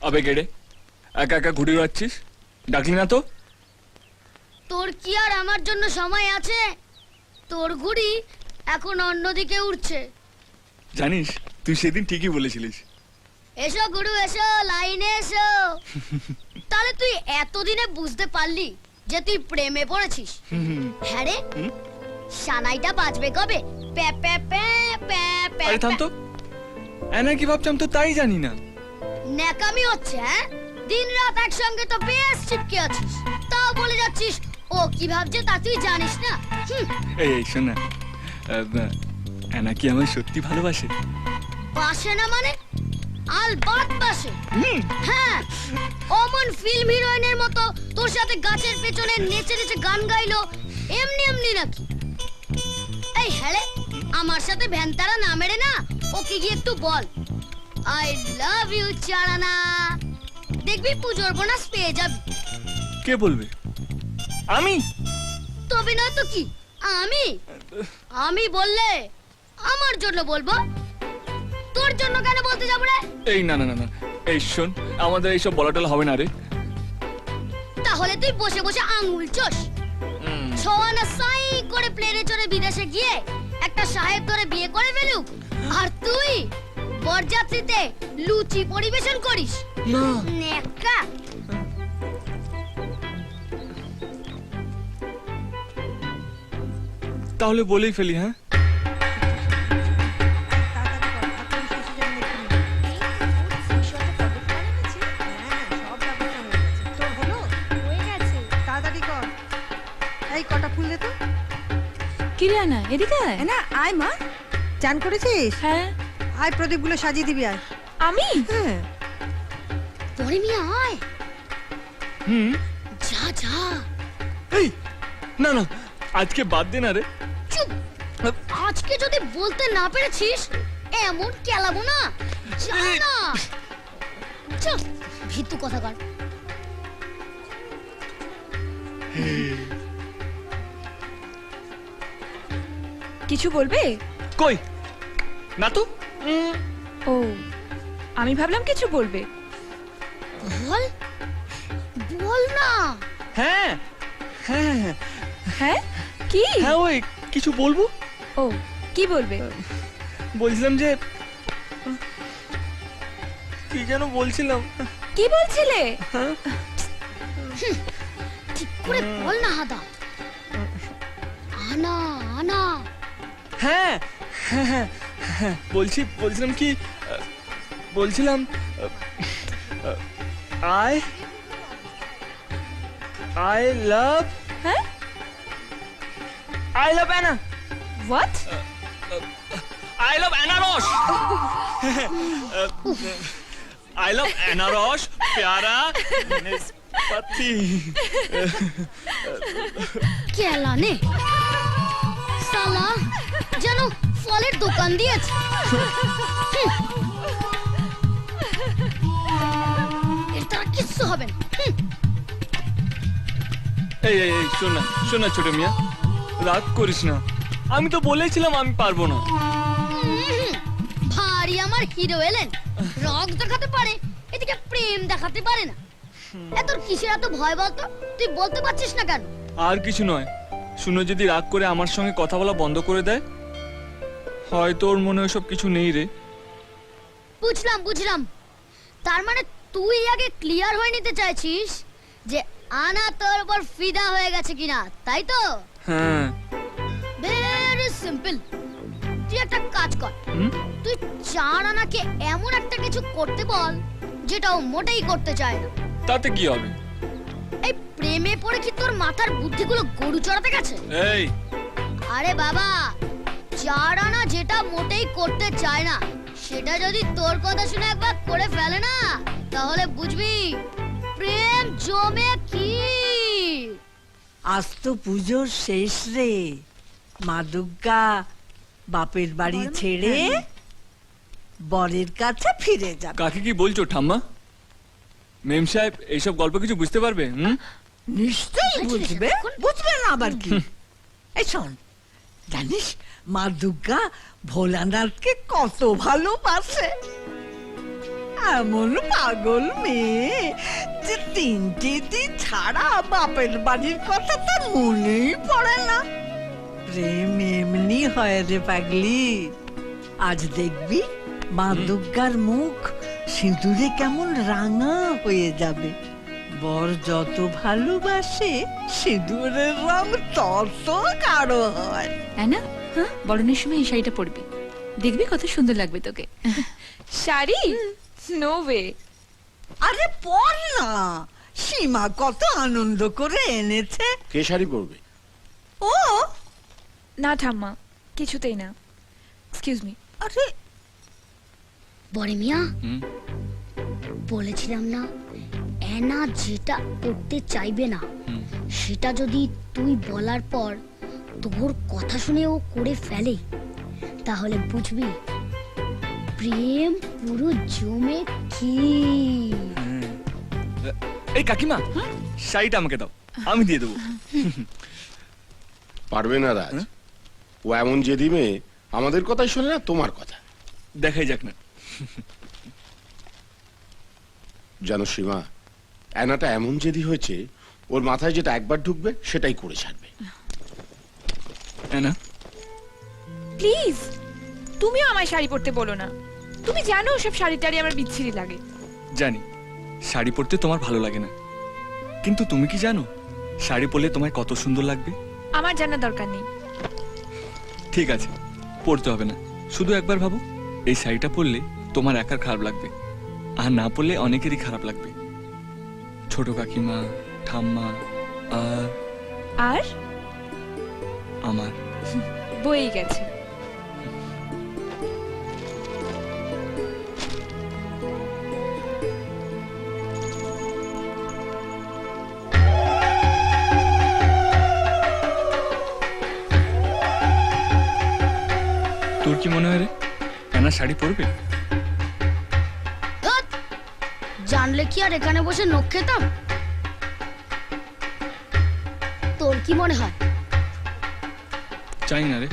আবে কেড়ে একা একা ঘুরে বেড়াচ্ছিস, ডাকলি না তো? তোর কি আর আমার জন্য সময় আছে? তোর ঘুড়ি এখন অন্যদিকে উড়ছে। জানিস তুই সেদিন ঠিকই বলেছিলিস। এসো গুরু এসো, লাইনে এসো। তাহলে তুই এতদিনে বুঝতে পারলি যে তুই প্রেমে পড়েছিস? হ্যাঁ রে, সানাইটা বাজবে কবে? প্যা প্যা প্যা প্যা প্যা। আরে থাম তো, এনা কি ভাবছি আমি তো তাই জানি না। ন্যাকামি হচ্ছে হ্যাঁ? দিন রাত একসঙ্গে তো বেশ চিপকে আছিস, তাও বলে যাচ্ছিস ও কি ভাবছে তা তুই জানিস না। এই শোনা, এনা কি আমার সত্যি ভালোবাসে? বাসে না মানে আলবাত বাসে। হ্যাঁ, অমন ফিল্ম হিরোইনের মতো তোর সাথে গাছের পেছনে নেচে নেচে গান গাইলো এমনি এমনি নাকি? এই হ্যাঁ, আমার সাথে ভ্যানতারা না মেরে না ওকে গিয়ে একটু বল আই লাভ ইউ চারানা। দেখবি পুজোর বোনাস পেয়ে যাবি। কে বলবে? আমি? তবে না তো কি, আমি বললে আমার জন্য বলবো, তোর জন্য কেন বলতে যাবো রে? এই না না না না, এই শোন, আমাদের এইসব বলাটলা হবে না রে। তাহলে তুই বসে বসে আঙ্গুল চোষ। ছোয়ানা সাই করে প্লেনে চড়ে বিদেশে গিয়ে একটা সাহেব ধরে বিয়ে করে ফেলুক, আর তুই বরযাত্রীতে লুচি পরিবেশন করিস। না নেকা। তাহলে বলেই ফেলি। হ্যাঁ কিরিয়ানা এদিকে আয়। না আয় মা, চান করেছিস? হ্যাঁ আয় প্রদীপগুলো সাজিয়ে দিবি আয়। আমি? হ্যাঁ পরে নিয়ে আয়। যা যা। এই না না, আজকে বাদ দে না রে। চুপ। আজকে যদি বলতে না পেরেছিস এমন কেলাবো না। যা না। চল, ভিতু কথা কর। কিছু বলবে? কই না তো। ও, আমি ভাবলাম কিছু বলবে। বল বল না। হ্যাঁ হ্যাঁ হ্যাঁ হ্যাঁ কি? হ্যাঁ, ওই কিছু বলবো। ও, কি বলবে? বলছিলাম যে, কি যেন বলছিলাম। কি বলছিলে? ঠিক করে বল না হাদা। আনা আনা। হ্যাঁ হ্যাঁ হ্যাঁ হ্যাঁ, বলছিলাম কি, বলছিলাম আই লাভ, হ্যাঁ আই লাভ অ্যানা, হোয়াট? আই লাভ অ্যানারস, আই লাভ অ্যানারস প্যারা পাতি। কেলা নে সালা, যেন ফলের দোকান দিয়েছে। এর দ্বারা কিচ্ছু হবে না। এই এই এই শোন না, শোন না ছোট মিয়া, রাগ করিস না। আমি তো বলেছিলাম আমি পারবো না। ভারী আমার হিরো এলেন, রক দেখাতে পারে, এদিকে প্রেম দেখাতে পারে না। এত কিসের এত ভয় বলতো? তুই বলতে পারছিস না কেন? আর কিছু নয়, শুনো, যদি রাগ করে আমার সঙ্গে কথা বলা বন্ধ করে দেয়, হয়তো ওর মনে ওসব কিছু নেই রে। বুঝলাম বুঝলাম। তার মানে তুই আগে ক্লিয়ার হয়ে নিতে চাইছিস যে আনা তোর উপর ফিদা হয়ে গেছে কিনা, তাই তো? হ্যাঁ। Very simple. তুই একটা কাজ কর, তুই চার আনাকে এমন একটা কিছু করতে বল যেটা ও মোটেই করতে চায় না। তাতে কি হবে? এই প্রেমে পড়ে কি তোর মাথার বুদ্ধিগুলো গরু চড়াতে গেছে? এই আরে বাবা, চার আনা যেটা মোটেই করতে চায় না সেটা যদি তোর কথা শুনে একবার করে ফেলে না, তাহলে বুঝবি প্রেম জমে কি। আজ তো পুজোর শেষ রে, মা দুর্গা বাপের বাড়ি ছেড়ে বরের কাছে ফিরে যাবে। কাকে কি বলছো ঠাম্মা? মেম সাহেব এইসব গল্প কিছু বুঝতে পারবে? নিশ্চয়ই বুঝবে, বুঝবে না আবার কি? এই শোন, জানিস মা দুর্গা ভোলানাথকে কত ভালোবাসে। এমন পাগল মেয়ে যে 3টে দিন ছাড়া বাপের বাড়ির কথা তার মনেই পড়ে না। প্রেম এমনি হয় রে পাগলি। আজ দেখবি মা দুর্গার মুখ সিঁদুরে কেমন রাঙা হয়ে যাবে। বর যত ভালোবাসে সিঁদুরের রং তত গাঢ় হয়। না হ্যাঁ বরণের সময় এই শাড়িটা পরবি, দেখবি কত সুন্দর লাগবে তোকে। শাড়ি? No way. আরে পর না, সীমা কত আনন্দ করে এনেছে। কে শাড়ি পরবে? ও না ঠাম্মা, কিছুতেই না। Excuse me. আরে বড় মিয়া, হুম? বলেছিলাম না অ্যানা যেটা করতে চাইবে না হুম। সেটা যদি তুই বলার পর তোর কথা শুনে ও করে ফেলে, তাহলে বুঝবি প্রেম পুরো জমে কি। এই কাকিমা, শাড়িটা আমাকে দাও, আমি দিয়ে দেবো। পারবে না রাজ, ও এমন জেদি মেয়ে, আমাদের কথাই শোনে না, তোমার কথা। দেখাই যাক না। জানো সীমা, অ্যানাটা এমন জেদি হয়েছে, ওর মাথায় যেটা একবার ঢুকবে সেটাই করে ছাড়বে। না, প্লিজ, তুমিও আমায় শাড়ি পরতে বলো না। তুমি জানো সব শাড়ি টাড়ি আমার বিচ্ছিরি লাগে। জানি শাড়ি পরতে তোমার ভালো লাগে না, কিন্তু তুমি কি জানো শাড়ি পরলে তোমায় কত সুন্দর লাগবে? আমার জানার দরকার নেই। ঠিক আছে, পরতে হবে না। শুধু একবার ভাবো, এই শাড়িটা পরলে তোমার একার খারাপ লাগবে, আর না পরলে অনেকেরই খারাপ লাগবে। ছোট কাকিমা, ঠাম্মা, আর আর আমার। বই গেছে। তোর কি মনে হয় রে, অ্যানা শাড়ি পরবে? ধ্যাৎ, জানলে কি আর এখানে বসে নখ খেতাম? তোর কি মনে হয়? চাই না রে,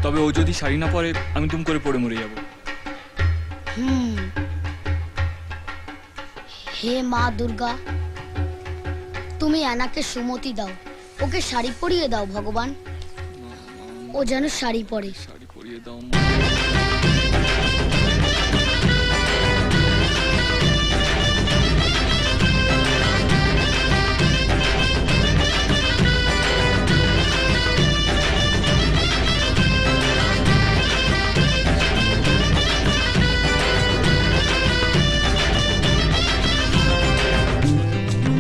তবে ও যদি শাড়ি না পরে আমি তুম করে পড়ে মরে যাবো। হে মা দুর্গা, তুমি অ্যানাকে সুমতি দাও, ওকে শাড়ি পরিয়ে দাও ভগবান, ও যেন শাড়ি পরে। শাড়ি পরিয়ে দাও।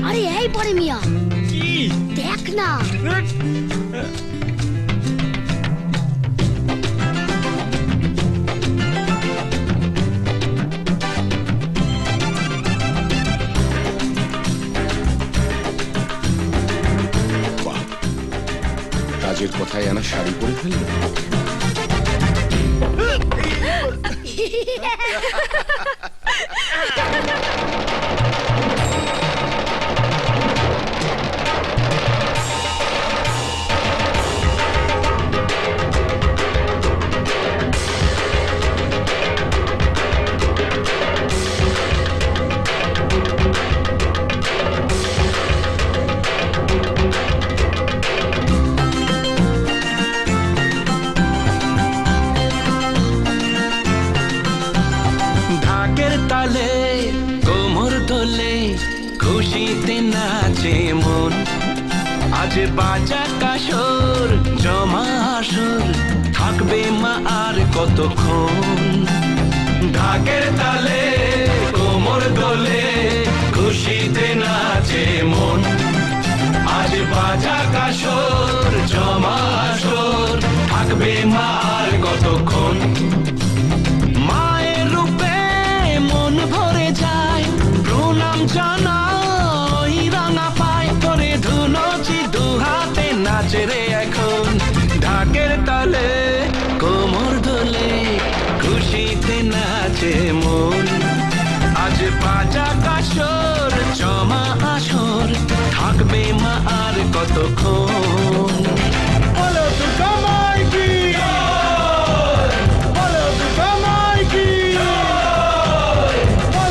আরে এই পরে মিয়া, কি? দেখ না। বাহ, রাজের কথায় অ্যানা শাড়ি পরে ফেললো। ঢাকের তালে কোমর দোলে খুশিতে নাচে মন, আজ বাজা কাসর জমা আসর, থাকবে মা আর কতক্ষণ। ঢাকের তালে কোমর দোলে খুশিতে নাচে মন, আজ বাজা কাসর জমা আসর, থাকবে মা আর কতক্ষণ। মায়ের রূপে মন ভরে যায়, প্রণাম জানাই রাঙা পায়, করে ধুনচি দু হাতে নাচে রে এখন। ঢাকের তালে কোমর দোলে খুশিতে নাচে মন, আজ বাজা কাসর জমা আসর, থাকবে মা আর কতক্ষণ। বলো দুর্গা মাই কি, বলো দুর্গা মাই কি, বলো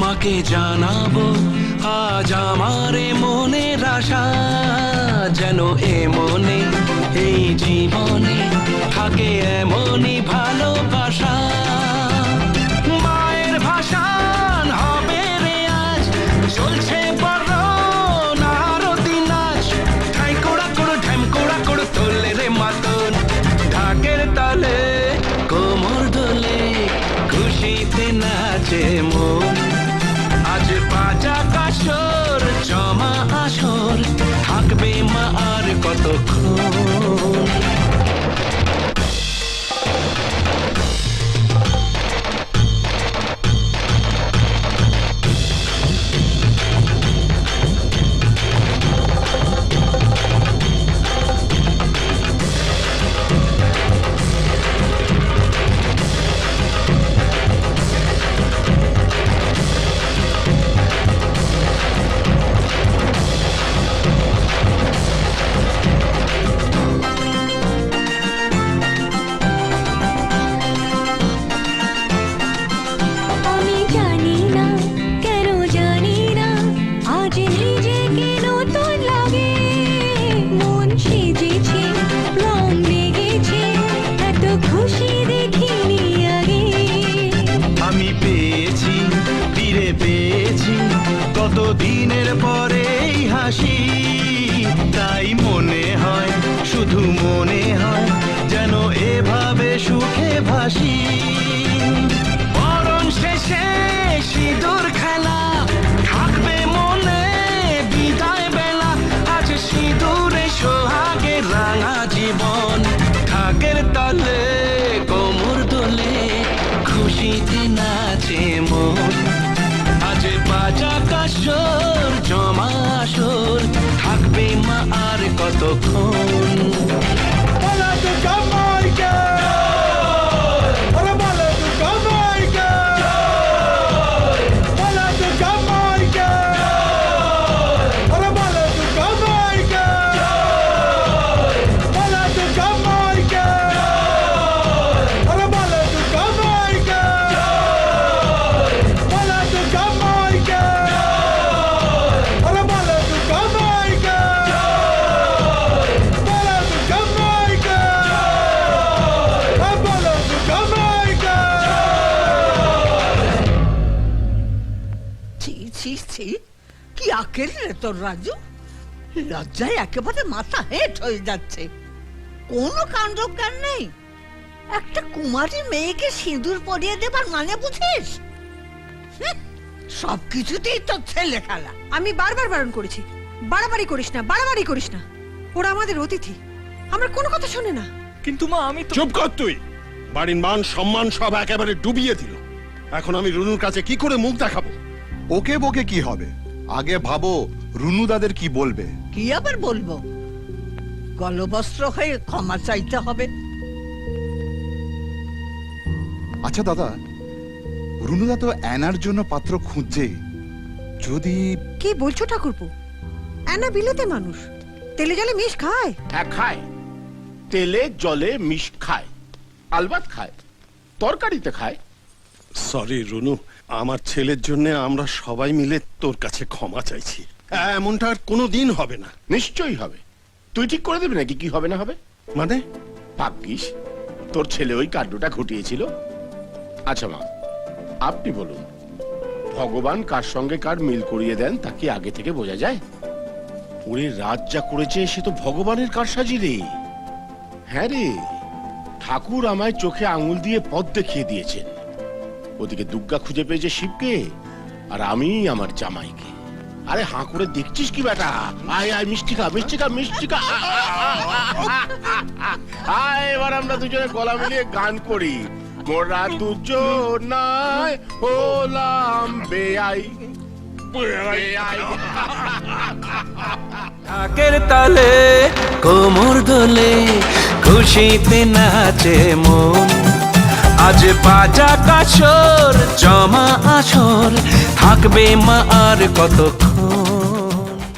মাকে জানাবো আজ আমার মনের আশা, যেন এ মনে এই জীবনে থাকে এমনই ভালোবাসা। মায়ের ভাষান হবে রে আজ, চলছে বড় নারতি নাচ, ঠাই কোড়া কোড় ঢ্যাম কোড়া কোড় তোলে রে মাতন, ঢাকের তালে কোমর দোলে খুশিতে নাচে মন। আজ বাজা কাসর জমা আসর, থাকবে মা আর কতক্ষণ। আমি জানি না কেন জানি না আজ নিজেকে নতুন লাগে, মন সেজেছে রং লেগেছে এত খুশি দেখিনি আগে। আমি পেয়েছি ফিরে পেয়েছি কত দিনের পরে এই হাসি, তাই মনে হয় শুধু মনে হয় যেন এভাবে সুখে ভাসি। বরণ শেষে সিঁদুর খেলা থাকবে মনে বিদায় বেলা, আজ সিঁদুরে সোহাগে রাঙা জীবন, ঢাকের তালে কোমর দোলে খুশিতে নাচে মন। আজ বাজা কাসর জমা আসর, থাকবে মা আর কতক্ষণ। ছি ছি ছি, কি আকেল রে তোর রাজু, লজ্জায় একেবারে মাথা হেঁট হয়ে যাচ্ছে। কোনো কাণ্ড জ্ঞান নেই, একটা কুমারী মেয়েকে সিঁদুর পরিয়ে দেবার মানে বুঝিস? সব কিছুতেই তোর ছেলে খেলা। আমি বারবার বারণ করেছি, বাড়াবাড়ি করিস না, বাড়াবাড়ি করিস না। ওরা আমাদের অতিথি, আমরা কোনো কথা শোনে না। কিন্তু মা আমি তো চুপ কর তুই। বাড়ির মান সম্মান সব একেবারে ডুবিয়ে দিল। এখন আমি রুনুর কাছে কি করে মুখ দেখাবো? ওকে বকে কি হবে, আগে ভাবো রুনু দাদের কি বলবে। কি আবার বলবো? গলবস্ত্র হয়ে ক্ষমা চাইতে হবে। আচ্ছা দাদা, রুনুদা তো অ্যানার জন্য পাত্র খুঁজছেই, যদি কি বলছো ঠাকুরপো? অ্যানা বিলেতে মানুষ, তেলে জলে মিশ খায়। হ্যাঁ খায়, তেলে জলে মিশ খায়, আলবাত খায়, তরকারিতে খায়। সরি রুনু, আমার ছেলের জন্য আমরা সবাই মিলে তোর কাছে ক্ষমা চাইছি। এমনটা আর কোনোদিন হবে না। নিশ্চয়ই হবে। তুই ঠিক করে দিবি নাকি কি হবে না হবে? মানে ভাগ্যিস তোর ছেলে ওই কাণ্ডটা ঘটিয়েছিল। আচ্ছা মা, আপনি বলুন, ভগবান কার সঙ্গে কার মিল করিয়ে দেন তা কি আগে থেকে বোঝা যায়? ওরে রাত যা করেছে সে তো ভগবানের কারসাজি রে। হ্যাঁ রে, ঠাকুর আমায় চোখে আঙুল দিয়ে পথ দেখিয়ে দিয়েছেন। ওদিকে দুর্গা খুঁজে পেয়েছে শিবকে, আর আমি আমার জামাইকে। আরে হাঁ করে দেখছিস কি বেটা? আয় আয়, মিষ্টি খা, মিষ্টি খা, মিষ্টি খা। আয় এবার আমরা দুজনে গলা মিলিয়ে গান করি। মোরা দুজনায় হলাম বেআই, বেআই। ঢাকের তালে কোমর দোলে খুশিতে নাচে মন। আজ বাজা কাসর জমা আসর, থাকবে মা আর কতক্ষণ।